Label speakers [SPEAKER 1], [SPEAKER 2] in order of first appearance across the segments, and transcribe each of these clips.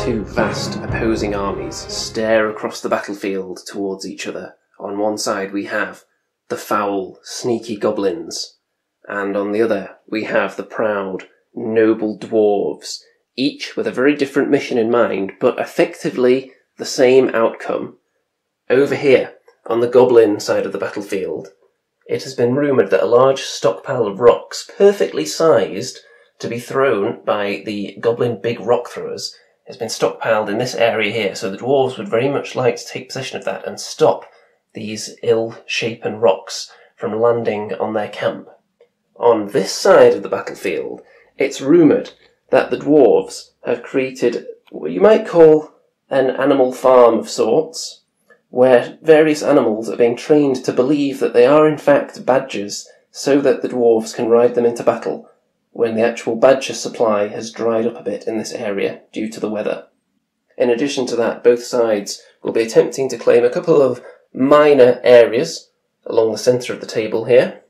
[SPEAKER 1] two vast opposing armies stare across the battlefield towards each other. On one side we have the foul, sneaky goblins, and on the other we have the proud, noble dwarves, each with a very different mission in mind, but effectively the same outcome. Over here, on the goblin side of the battlefield, it has been rumoured that a large stockpile of rocks, perfectly sized to be thrown by the goblin big rock throwers, has been stockpiled in this area here, so the dwarves would very much like to take possession of that and stop these ill-shapen rocks from landing on their camp. On this side of the battlefield, it's rumoured that the dwarves have created what you might call an animal farm of sorts, where various animals are being trained to believe that they are in fact badgers, so that the dwarves can ride them into battle when the actual badger supply has dried up a bit in this area due to the weather. In addition to that, both sides will be attempting to claim a couple of minor areas along the centre of the table here.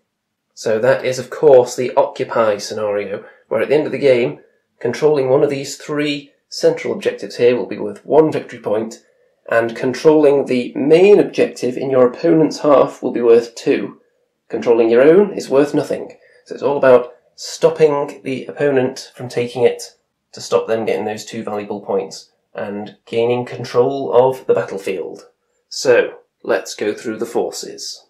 [SPEAKER 1] So that is of course the occupy scenario, where at the end of the game, controlling one of these three central objectives here will be worth 1 victory point, and controlling the main objective in your opponent's half will be worth 2. Controlling your own is worth nothing. So it's all about stopping the opponent from taking it, to stop them getting those 2 valuable points, and gaining control of the battlefield. So, let's go through the forces.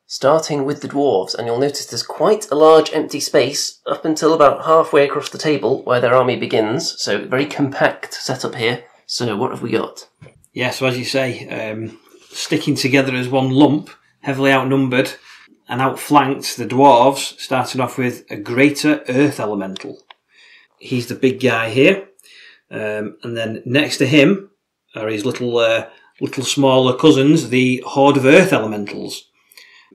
[SPEAKER 1] Starting with the dwarves, and you'll notice there's quite a large empty space up until about halfway across the table where their army begins, so very compact setup here. So what have we got?
[SPEAKER 2] Yeah, so as you say, sticking together as one lump, heavily outnumbered and outflanked, the dwarves, starting off with a greater earth elemental. He's the big guy here, and then next to him are his little smaller cousins, the horde of earth elementals.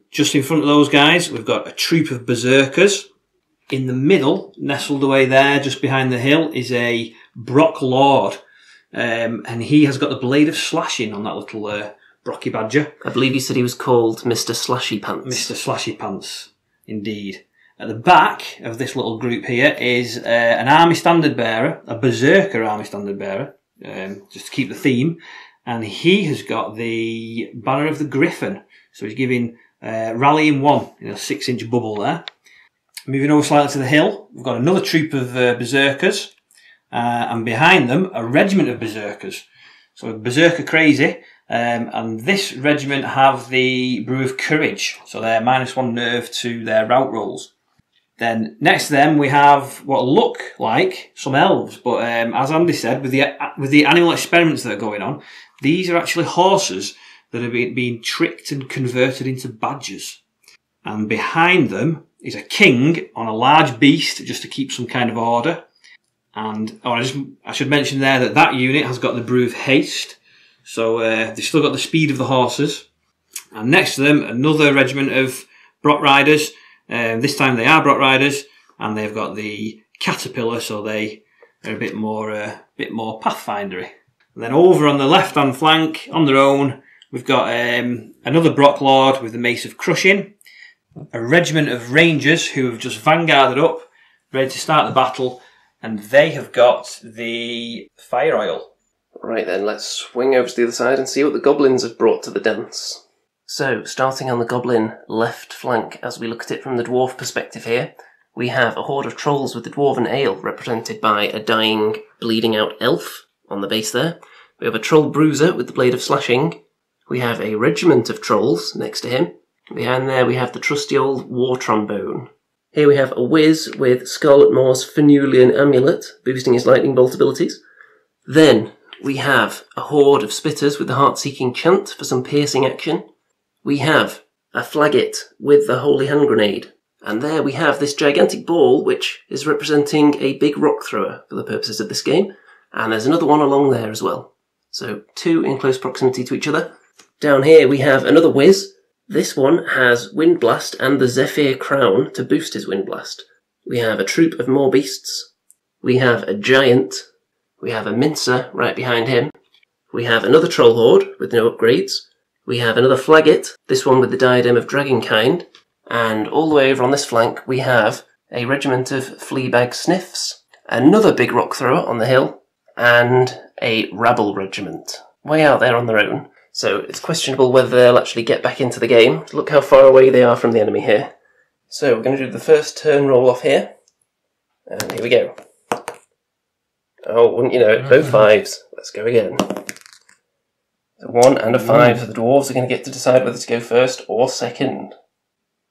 [SPEAKER 2] Just in front of those guys, we've got a troop of berserkers. In the middle, nestled away there, just behind the hill, is a Brock Lord. And he has got the blade of slashing on that little Brocky Badger.
[SPEAKER 1] I believe you said he was called Mr. Slashy Pants.
[SPEAKER 2] Mr. Slashy Pants, indeed. At the back of this little group here is an army standard bearer, a berserker army standard bearer, just to keep the theme. And he has got the banner of the Griffin. So he's giving rallying 1 in a 6-inch bubble there. Moving over slightly to the hill, we've got another troop of berserkers. And behind them, a regiment of berserkers. So berserker crazy. And this regiment have the Brew of Courage. So they're -1 nerve to their rout rolls. Then next to them we have what look like some elves. But as Andy said, with the animal experiments that are going on, these are actually horses that are being tricked and converted into badgers. And behind them is a king on a large beast, just to keep some kind of order. And I should mention there that unit has got the Brew of Haste, so they've still got the speed of the horses. And next to them, another regiment of Brock Riders. This time they are Brock Riders, and they've got the Caterpillar, so they are a bit more Pathfindery. And then over on the left-hand flank, on their own, we've got another Brock Lord with the Mace of Crushing, a regiment of Rangers who have just vanguarded up, ready to start the battle. And they have got the fire oil.
[SPEAKER 1] Right then, let's swing over to the other side and see what the goblins have brought to the dance. So, starting on the goblin left flank, as we look at it from the dwarf perspective here, we have a horde of trolls with the dwarven ale, represented by a dying, bleeding out elf on the base there. We have a troll bruiser with the blade of slashing. We have a regiment of trolls next to him. Behind there we have the trusty old war trombone. Here we have a whiz with Scarlet Moor's Fenulian Amulet, boosting his lightning bolt abilities. Then we have a horde of spitters with the Heart-Seeking Chant for some piercing action. We have a flagget with the Holy Hand Grenade. And there we have this gigantic ball, which is representing a big rock thrower for the purposes of this game. And there's another one along there as well. So 2 in close proximity to each other. Down here we have another whiz. This one has Wind Blast and the Zephyr Crown to boost his Wind Blast. We have a troop of more beasts. We have a giant. We have a mincer right behind him. We have another troll horde with no upgrades. We have another flagget, this one with the diadem of Dragonkind. And all the way over on this flank we have a regiment of Fleabag Sniffs, another big rock thrower on the hill, and a rabble regiment. Way out there on their own, so it's questionable whether they'll actually get back into the game. Look how far away they are from the enemy here. So we're going to do the first turn roll off here, and here we go. Oh, wouldn't you know it, both 5s. Let's go again. A 1 and a 5, so the dwarves are going to get to decide whether to go first or second.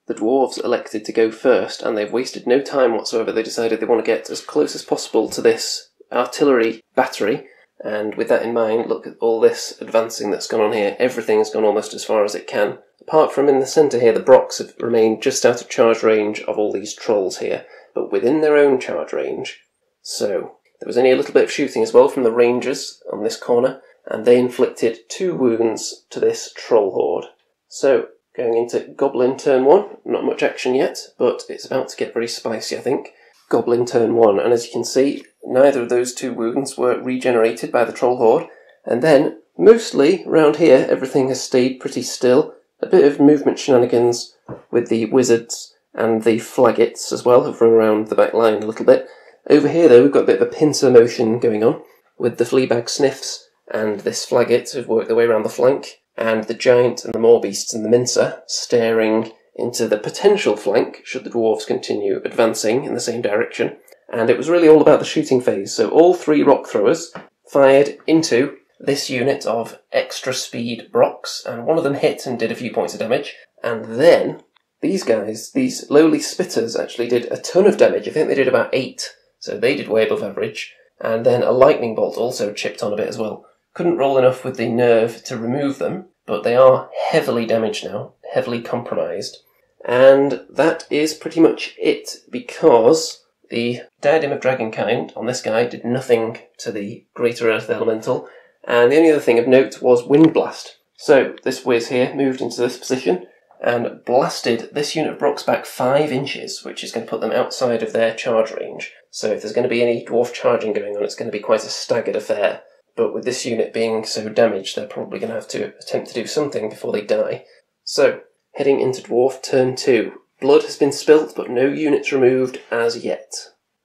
[SPEAKER 1] The dwarves elected to go first, and they've wasted no time whatsoever. They decided they want to get as close as possible to this artillery battery, and with that in mind, look at all this advancing that's gone on here. Everything's gone almost as far as it can. Apart from in the centre here, the Brocks have remained just out of charge range of all these trolls here, but within their own charge range. So there was only a little bit of shooting as well from the Rangers on this corner, and they inflicted 2 wounds to this troll horde. So, going into Goblin turn 1, not much action yet, but it's about to get very spicy, I think. Goblin turn 1, and as you can see, neither of those 2 wounds were regenerated by the troll horde, and then, mostly, around here, everything has stayed pretty still. A bit of movement shenanigans with the wizards and the flaggots as well, have run around the back line a little bit. Over here, though, we've got a bit of a pincer motion going on, with the fleabag sniffs and this flaggot who've worked their way around the flank, and the giant and the moorbeasts and the mincer staring into the potential flank should the dwarves continue advancing in the same direction. And it was really all about the shooting phase, so all 3 rock throwers fired into this unit of extra speed Brocks, and one of them hit and did a few points of damage, and then these guys, these lowly spitters, actually did a ton of damage. I think they did about 8, so they did way above average, and then a lightning bolt also chipped on a bit as well. Couldn't roll enough with the nerve to remove them, but they are heavily damaged now, heavily compromised. And that is pretty much it, because the Diadem of Dragonkind on this guy did nothing to the Greater Earth Elemental, and the only other thing of note was Wind Blast. So this whiz here moved into this position and blasted this unit of Brocks back 5 inches, which is going to put them outside of their charge range. So if there's going to be any dwarf charging going on, it's going to be quite a staggered affair. But with this unit being so damaged, they're probably going to have to attempt to do something before they die. So, heading into Dwarf turn 2. Blood has been spilt, but no units removed as yet.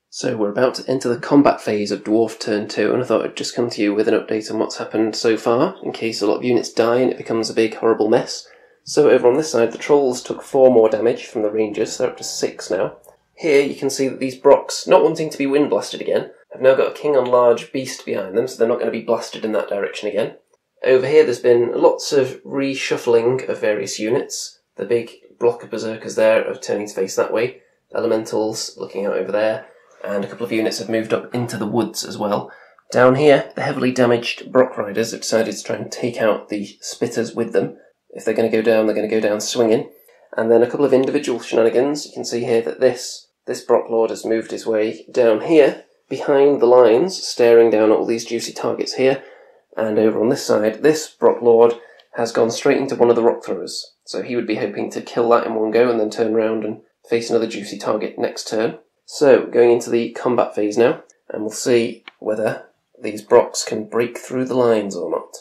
[SPEAKER 1] So we're about to enter the combat phase of Dwarf turn 2, and I thought I'd just come to you with an update on what's happened so far, in case a lot of units die and it becomes a big horrible mess. So over on this side, the Trolls took 4 more damage from the Rangers, so they're up to 6 now. Here you can see that these Brocks, not wanting to be wind blasted again, have now got a King on Large beast behind them, so they're not going to be blasted in that direction again. Over here there's been lots of reshuffling of various units. The big block of berserkers there are turning to face that way, elementals looking out over there, and a couple of units have moved up into the woods as well. Down here, the heavily damaged Brock Riders have decided to try and take out the spitters with them. If they're going to go down, they're going to go down swinging. And then a couple of individual shenanigans. You can see here that this Brock Lord has moved his way down here, behind the lines, staring down at all these juicy targets here. And over on this side, this Brock Lord has gone straight into one of the rock throwers. So he would be hoping to kill that in one go and then turn around and face another juicy target next turn. So, going into the combat phase now, and we'll see whether these Brocks can break through the lines or not.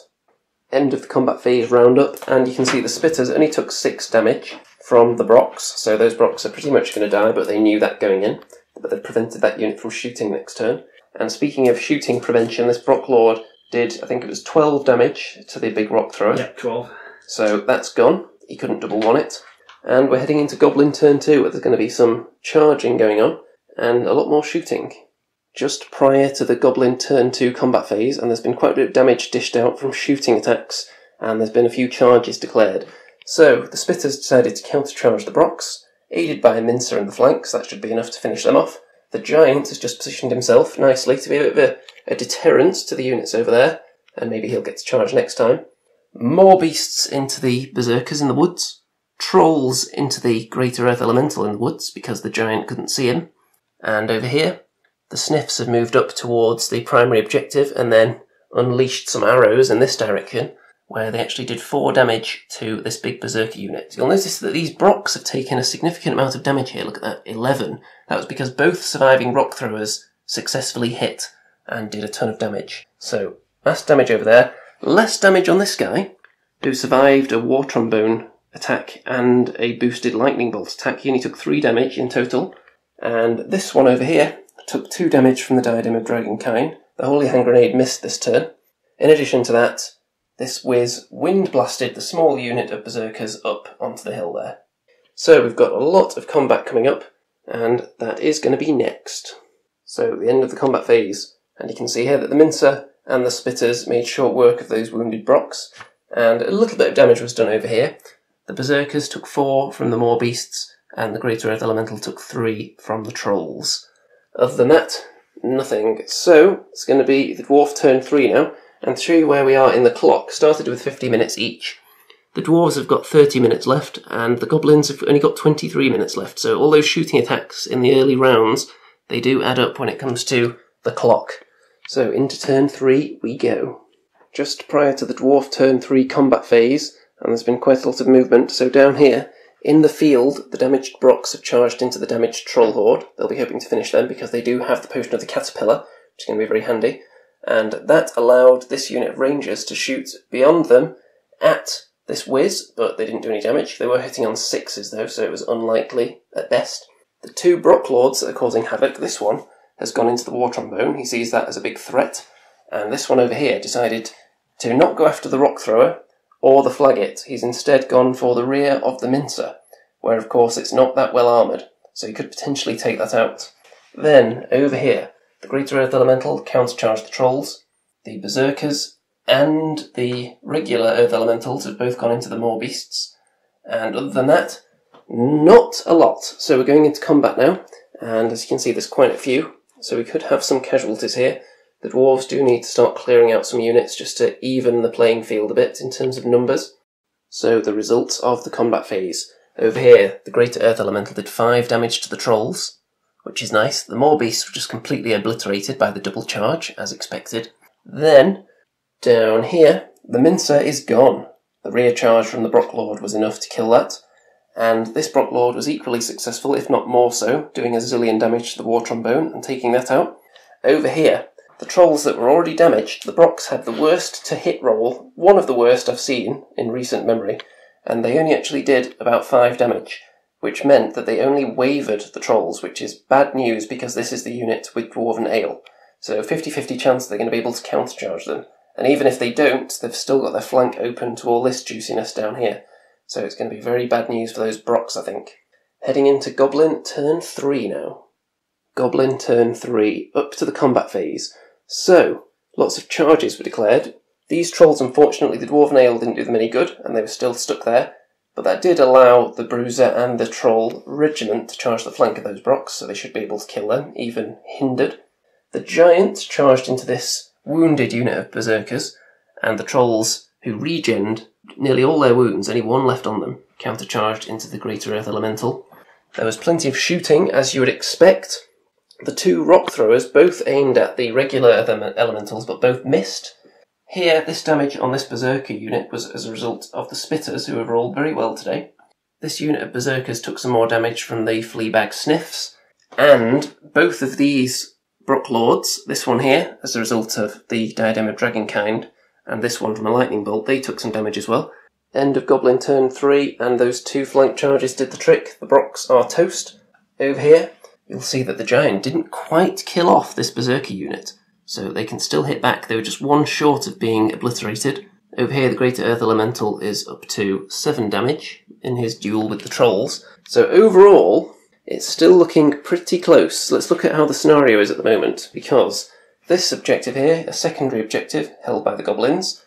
[SPEAKER 1] End of the combat phase roundup, and you can see the Spitters only took 6 damage from the Brocks, so those Brocks are pretty much going to die, but they knew that going in. But they prevented that unit from shooting next turn. And speaking of shooting prevention, this Brock Lord did, I think it was 12 damage to the big rock thrower.
[SPEAKER 2] Yep, 12.
[SPEAKER 1] So that's gone. He couldn't double one it. And we're heading into Goblin turn 2, where there's going to be some charging going on, and a lot more shooting. Just prior to the Goblin turn 2 combat phase, and there's been quite a bit of damage dished out from shooting attacks, and there's been a few charges declared. So, the Spitters decided to countercharge the Brocks, aided by a Mincer in the flanks. That should be enough to finish them off. The Giant has just positioned himself nicely to be a bit of a deterrent to the units over there, and maybe he'll get to charge next time. More beasts into the Berserkers in the woods. Trolls into the Greater Earth Elemental in the woods, because the Giant couldn't see him. And over here, the Sniffs have moved up towards the primary objective and then unleashed some arrows in this direction, where they actually did 4 damage to this big Berserker unit. You'll notice that these Brocks have taken a significant amount of damage here. Look at that, 11. That was because both surviving rock throwers successfully hit and did a ton of damage. So, mass damage over there. Less damage on this guy, who survived a War Trombone attack and a boosted Lightning Bolt attack. He only took 3 damage in total. And this one over here took 2 damage from the Diadem of Dragonkind, The Holy Hand Grenade missed this turn. In addition to that, this whiz wind blasted the small unit of berserkers up onto the hill there. So we've got a lot of combat coming up, and that is going to be next. So the end of the combat phase, and you can see here that the Mincer and the Spitters made short work of those wounded Brocks, and a little bit of damage was done over here. The berserkers took 4 from the Moor Beasts, and the Greater Earth Elemental took 3 from the Trolls. Other than that, nothing. So it's going to be the Dwarf turn 3 now, and to show you where we are in the clock, started with 50 minutes each. The Dwarves have got 30 minutes left, and the Goblins have only got 23 minutes left, so all those shooting attacks in the early rounds, they do add up when it comes to the clock. So into turn 3 we go. Just prior to the Dwarf turn 3 combat phase, and there's been quite a lot of movement, so down here, in the field, the damaged Brocks have charged into the damaged Troll Horde. They'll be hoping to finish them because they do have the Potion of the Caterpillar, which is going to be very handy. And that allowed this unit of Rangers to shoot beyond them at this whiz, but they didn't do any damage. They were hitting on 6s though, so it was unlikely at best. The 2 Brock Lords that are causing havoc, this one has gone into the War Trombone. He sees that as a big threat. And this one over here decided to not go after the Rock Thrower or the Flaggit. He's instead gone for the rear of the Mincer, where of course it's not that well armoured, so he could potentially take that out. Then, over here, the Greater Earth Elemental countercharged the Trolls, the Berserkers and the regular Earth Elementals have both gone into the Moor Beasts, and other than that, not a lot. So we're going into combat now, and as you can see there's quite a few, so we could have some casualties here. The Dwarves do need to start clearing out some units just to even the playing field a bit in terms of numbers. So the results of the combat phase. Over here, the Greater Earth Elemental did 5 damage to the Trolls, which is nice. The Moor Beasts were just completely obliterated by the double charge, as expected. Then, down here, the Mincer is gone. The rear charge from the Brock Lord was enough to kill that, and this Brock Lord was equally successful, if not more so, doing a zillion damage to the War Trombone and taking that out. Over here, the Trolls that were already damaged, the Brocks had the worst to hit roll, one of the worst I've seen in recent memory, and they only actually did about 5 damage, which meant that they only wavered the Trolls, which is bad news because this is the unit with Dwarven Ale. So 50-50 chance they're going to be able to countercharge them. And even if they don't, they've still got their flank open to all this juiciness down here. So it's going to be very bad news for those Brocks, I think. Heading into Goblin turn 3 now. Goblin turn 3, up to the combat phase. So, lots of charges were declared. These Trolls, unfortunately, the Dwarven Ale didn't do them any good, and they were still stuck there. But that did allow the Bruiser and the Troll Regiment to charge the flank of those Brocks, so they should be able to kill them, even hindered. The Giant charged into this wounded unit of Berserkers, and the Trolls, who regened nearly all their wounds, only 1 left on them, countercharged into the Greater Earth Elemental. There was plenty of shooting, as you would expect. The 2 Rock Throwers both aimed at the regular Earth Elementals, but both missed. Here, this damage on this Berserker unit was as a result of the Spitters, who have rolled very well today. This unit of Berserkers took some more damage from the Fleabag Sniffs, and both of these Brock Lords, this one here, as a result of the Diadem of Dragonkind, and this one from a Lightning Bolt, they took some damage as well. End of Goblin turn 3, and those 2 flank charges did the trick. The Brocks are toast. Over here, you'll see that the Giant didn't quite kill off this Berserker unit, so they can still hit back. They were just 1 short of being obliterated. Over here, the Greater Earth Elemental is up to 7 damage in his duel with the Trolls. So overall, it's still looking pretty close. Let's look at how the scenario is at the moment, because this objective here, a secondary objective held by the Goblins.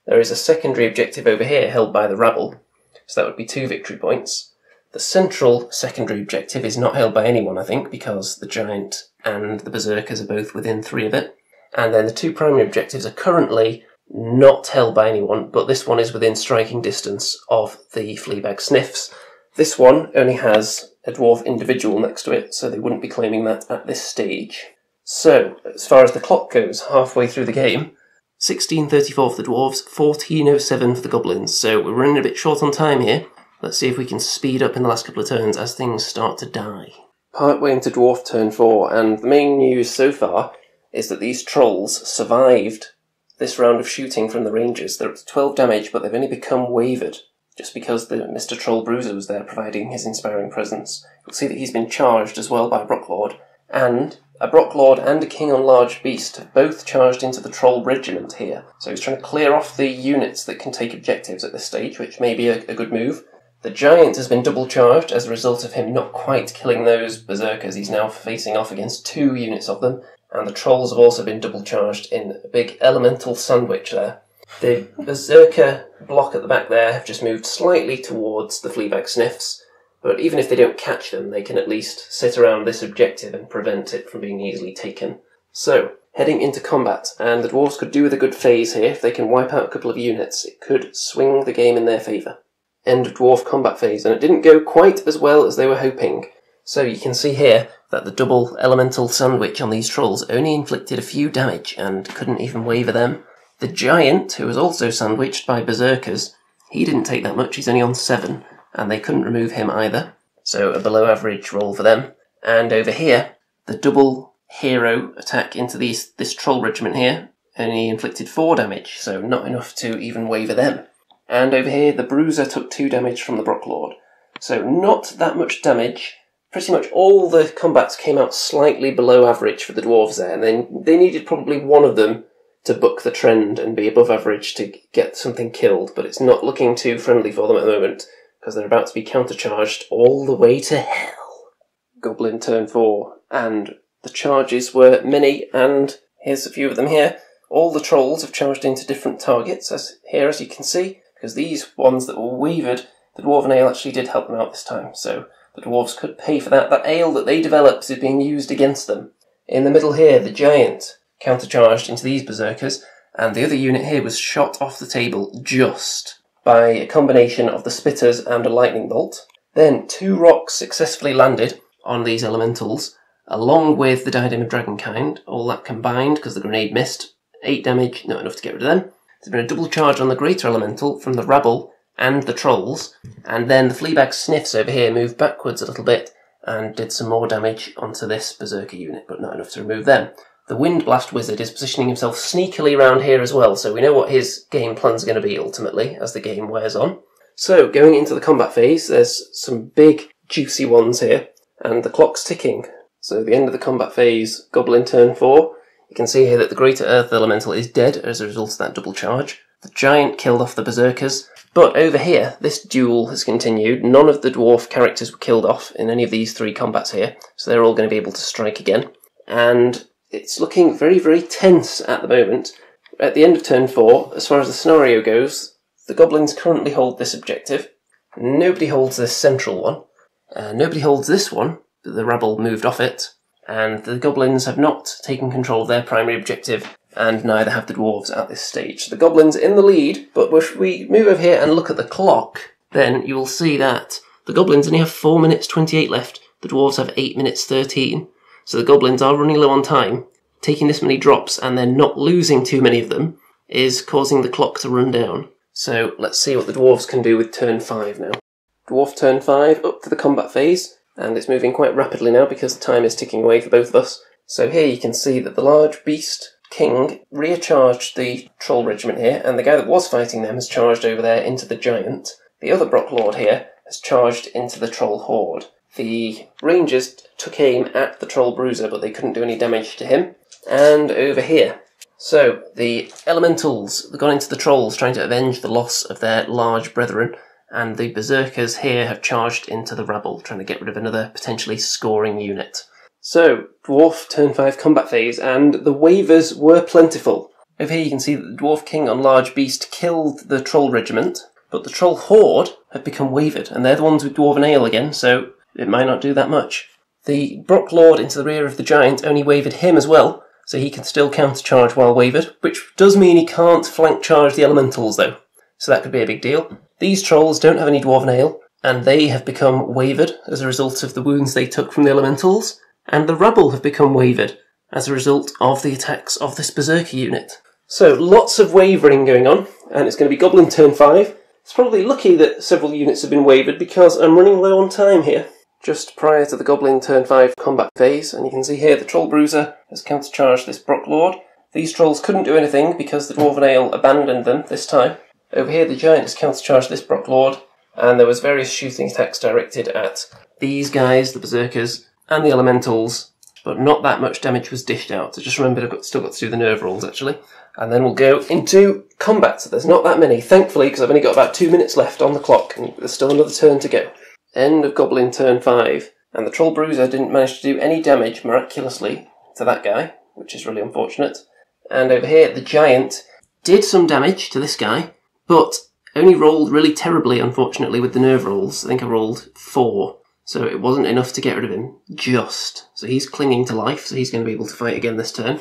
[SPEAKER 1] There is a secondary objective over here held by the Rabble, so that would be 2 victory points. The central secondary objective is not held by anyone, I think, because the Giant and the Berserkers are both within 3 of it. And then the 2 primary objectives are currently not held by anyone, but this one is within striking distance of the Fleabag Sniffs. This one only has a dwarf individual next to it, so they wouldn't be claiming that at this stage. So, as far as the clock goes, halfway through the game, 16:34 for the Dwarves, 14:07 for the Goblins, so we're running a bit short on time here. Let's see if we can speed up in the last couple of turns as things start to die. Partway into Dwarf turn 4, and the main news so far is that these Trolls survived this round of shooting from the Rangers. They're up to 12 damage, but they've only become wavered, just because the Mr. Troll Bruiser was there providing his inspiring presence. You'll see that he's been charged as well by Brocklord, and a Brocklord and a King on Large Beast have both charged into the Troll Regiment here. So he's trying to clear off the units that can take objectives at this stage, which may be a good move. The Giant has been double charged as a result of him not quite killing those Berserkers. He's now facing off against 2 units of them, and the Trolls have also been double charged in a big elemental sandwich there. The Berserker block at the back there have just moved slightly towards the Fleabag Sniffs, but even if they don't catch them, they can at least sit around this objective and prevent it from being easily taken. So, heading into combat, and the Dwarves could do with a good phase here. If they can wipe out a couple of units, it could swing the game in their favour. End of Dwarf combat phase, and it didn't go quite as well as they were hoping. So you can see here that the double elemental sandwich on these Trolls only inflicted a few damage and couldn't even waver them. The Giant, who was also sandwiched by Berserkers, he didn't take that much, he's only on 7, and they couldn't remove him either. So a below average roll for them. And over here, the double hero attack into this Troll Regiment here only inflicted 4 damage, so not enough to even waver them. And over here, the Bruiser took 2 damage from the Brocklord. So not that much damage. Pretty much all the combats came out slightly below average for the Dwarves there, and then they needed probably one of them to buck the trend and be above average to get something killed, but it's not looking too friendly for them at the moment, because they're about to be countercharged all the way to hell. Goblin turn 4, and the charges were many, and here's a few of them here. All the Trolls have charged into different targets, as you can see, because these ones that were wavered, the Dwarven Ale actually did help them out this time, so the Dwarves could pay for that. That ale that they developed is being used against them. In the middle here, the Giant countercharged into these Berserkers, and the other unit here was shot off the table just by a combination of the Spitters and a Lightning Bolt. Then 2 rocks successfully landed on these Elementals, along with the Diadem of Dragonkind, all that combined because the grenade missed. 8 damage, not enough to get rid of them. There's been a double charge on the Greater Elemental from the Rabble and the Trolls, and then the Fleabag Sniffs over here moved backwards a little bit and did some more damage onto this Berserker unit, but not enough to remove them. The Windblast Wizard is positioning himself sneakily around here as well, so we know what his game plan's going to be ultimately as the game wears on. So, going into the combat phase, there's some big, juicy ones here, and the clock's ticking. So, the end of the combat phase, Goblin turn 4. You can see here that the Greater Earth Elemental is dead as a result of that double charge. The Giant killed off the Berserkers, but over here, this duel has continued. None of the Dwarf characters were killed off in any of these 3 combats here, so they're all going to be able to strike again. And it's looking very, very tense at the moment. At the end of turn 4, as far as the scenario goes, the Goblins currently hold this objective. Nobody holds this central one. Nobody holds this one, the Rabble moved off it. And the Goblins have not taken control of their primary objective, and neither have the Dwarves at this stage. The Goblins in the lead, but if we move over here and look at the clock, then you will see that the Goblins only have 4 minutes 28 left, the Dwarves have 8 minutes 13. So the Goblins are running low on time. Taking this many drops and then not losing too many of them is causing the clock to run down. So let's see what the Dwarves can do with turn 5 now. Dwarf turn 5, up to the combat phase, and it's moving quite rapidly now because the time is ticking away for both of us. So here you can see that the large beast King recharged the Troll Regiment here, and the guy that was fighting them has charged over there into the Giant. The other Brocklord here has charged into the Troll Horde. The Rangers took aim at the Troll Bruiser, but they couldn't do any damage to him. And over here. So, the Elementals have gone into the Trolls, trying to avenge the loss of their large brethren, and the Berserkers here have charged into the Rabble, trying to get rid of another potentially scoring unit. So, Dwarf turn 5 combat phase, and the waivers were plentiful. Over here you can see that the Dwarf King on Large Beast killed the Troll Regiment, but the Troll Horde have become wavered, and they're the ones with Dwarven Ale again, so it might not do that much. The Brocklord into the rear of the Giant only wavered him as well, so he can still countercharge while wavered, which does mean he can't flank charge the Elementals though, so that could be a big deal. These Trolls don't have any Dwarven Ale, and they have become wavered as a result of the wounds they took from the Elementals, and the Rabble have become wavered as a result of the attacks of this Berserker unit. So lots of wavering going on, and it's going to be Goblin turn 5. It's probably lucky that several units have been wavered because I'm running low on time here. Just prior to the Goblin turn 5 combat phase, and you can see here the Troll Bruiser has countercharged this Brocklord. These Trolls couldn't do anything because the Dwarven Ale abandoned them this time. Over here the Giant has countercharged this Brocklord, and there was various shooting attacks directed at these guys, the Berserkers, and the Elementals, but not that much damage was dished out. So just remember, still got to do the nerve rolls, actually. And then we'll go into combat. So there's not that many, thankfully, because I've only got about 2 minutes left on the clock, and there's still another turn to go. End of Goblin turn 5. And the Troll Bruiser didn't manage to do any damage, miraculously, to that guy, which is really unfortunate. And over here, the Giant did some damage to this guy, but only rolled really terribly, unfortunately, with the nerve rolls. I think I rolled 4. So it wasn't enough to get rid of him, just. So he's clinging to life, so he's going to be able to fight again this turn.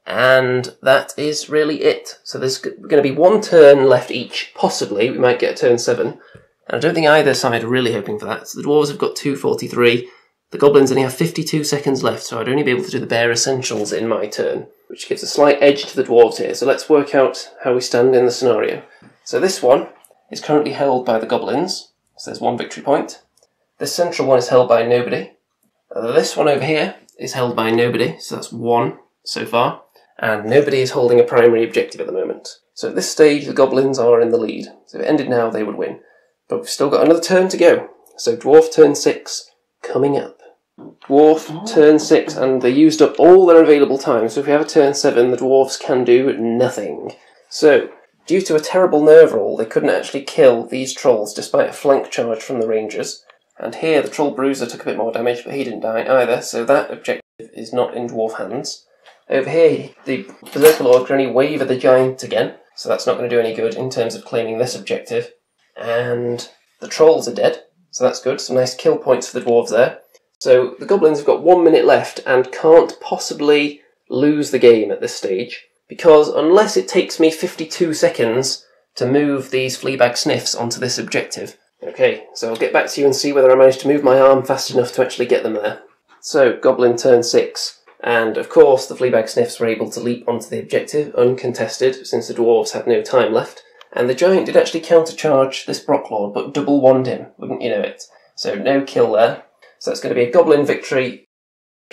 [SPEAKER 1] And that is really it. So there's going to be 1 turn left each, possibly. We might get a turn 7. And I don't think either side are really hoping for that. So the Dwarves have got 243. The Goblins only have 52 seconds left, so I'd only be able to do the bare essentials in my turn, which gives a slight edge to the Dwarves here. So let's work out how we stand in the scenario. So this one is currently held by the Goblins. So there's 1 victory point. This central one is held by nobody. This one over here is held by nobody, so that's 1 so far. And nobody is holding a primary objective at the moment. So at this stage, the Goblins are in the lead. So if it ended now, they would win. But we've still got another turn to go. So Dwarf turn 6 coming up. Dwarf turn 6, and they used up all their available time. So if we have a turn 7, the Dwarves can do nothing. So, due to a terrible nerve roll, they couldn't actually kill these trolls despite a flank charge from the Rangers. And here, the Troll Bruiser took a bit more damage, but he didn't die either, so that objective is not in Dwarf hands. Over here, the Berserker Lord can only waver the Giant again, so that's not going to do any good in terms of claiming this objective. And the Trolls are dead, so that's good. Some nice kill points for the Dwarves there. So the Goblins have got 1 minute left and can't possibly lose the game at this stage, because unless it takes me 52 seconds to move these Fleabag Sniffs onto this objective. Okay, so I'll get back to you and see whether I manage to move my arm fast enough to actually get them there. So, Goblin turn 6, and of course the Fleabag Sniffs were able to leap onto the objective, uncontested, since the Dwarves had no time left. And the Giant did actually countercharge this Brocklord, but double wand him, wouldn't you know it? So no kill there. So that's going to be a Goblin victory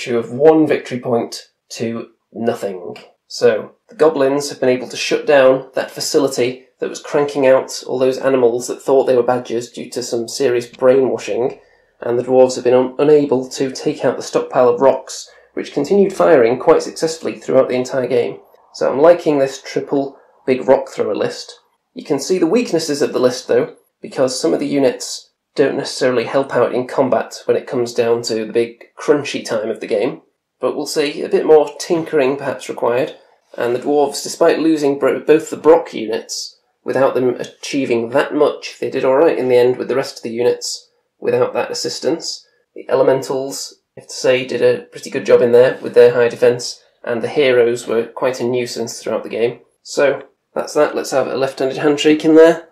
[SPEAKER 1] of 1 victory point to nothing. So, the Goblins have been able to shut down that facility that was cranking out all those animals that thought they were badgers due to some serious brainwashing, and the Dwarves have been unable to take out the stockpile of rocks, which continued firing quite successfully throughout the entire game. So I'm liking this triple big rock thrower list. You can see the weaknesses of the list though, because some of the units don't necessarily help out in combat when it comes down to the big crunchy time of the game. But we'll see, a bit more tinkering perhaps required, and the Dwarves, despite losing both the Brock units, without them achieving that much, they did alright in the end with the rest of the units without that assistance. The Elementals, I have to say, did a pretty good job in there with their high defence, and the Heroes were quite a nuisance throughout the game. So, that's that. Let's have a left-handed handshake in there.